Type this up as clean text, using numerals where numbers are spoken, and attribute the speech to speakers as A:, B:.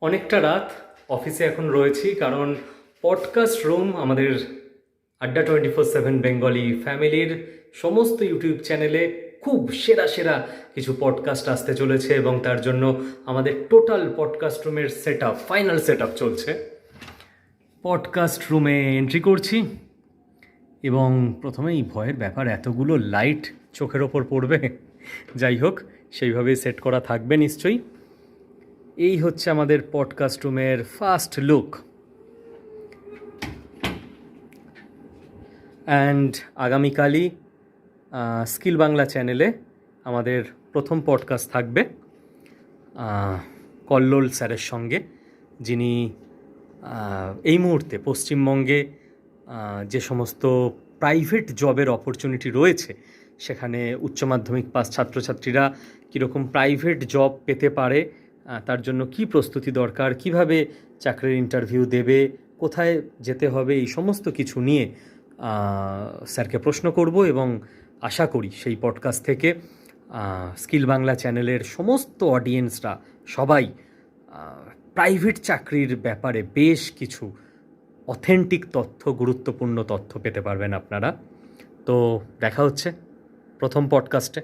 A: অনেকটা রাত, অফিসে এখন রয়েছি, কারণ পডকাস্ট রুম আমাদের আড্ডা 24/7 বেঙ্গলি ফ্যামিলির সমস্ত ইউটিউব চ্যানেলে খুব সেরা সেরা কিছু পডকাস্ট আসতে চলেছে, এবং তার জন্য আমাদের টোটাল পডকাস্ট রুমের ফাইনাল সেট আপ চলছে। পডকাস্ট রুমে এন্ট্রি করছি এবং প্রথমেই ভয়ের ব্যাপার, এতগুলো লাইট চোখের ওপর পড়বে। যাই হোক, সেইভাবেই সেট করা থাকবে নিশ্চয়ই। এই হচ্ছে আমাদের পডকাস্ট রুমের ফার্স্ট লুক। অ্যান্ড আগামীকালই স্কিল বাংলা চ্যানেলে আমাদের প্রথম পডকাস্ট থাকবে কল্লোল স্যারের সঙ্গে, যিনি এই মুহূর্তে পশ্চিমবঙ্গে যে সমস্ত প্রাইভেট জবের অপরচুনিটি রয়েছে, সেখানে উচ্চ মাধ্যমিক পাস ছাত্রছাত্রীরা কীরকম প্রাইভেট জব পেতে পারে, তার জন্য কি প্রস্তুতি দরকার, কিভাবে চাকরির ইন্টারভিউ দেবে, কোথায় যেতে হবে, এই সমস্ত কিছু নিয়ে স্যারকে প্রশ্ন করব। এবং আশা করি সেই পডকাস্ট থেকে স্কিল বাংলা চ্যানেলের সমস্ত অডিয়েন্সরা সবাই প্রাইভেট চাকরির ব্যাপারে বেশ কিছু অথেন্টিক তথ্য, গুরুত্বপূর্ণ তথ্য পেতে পারবেন আপনারা। তো দেখা হচ্ছে প্রথম পডকাস্টে।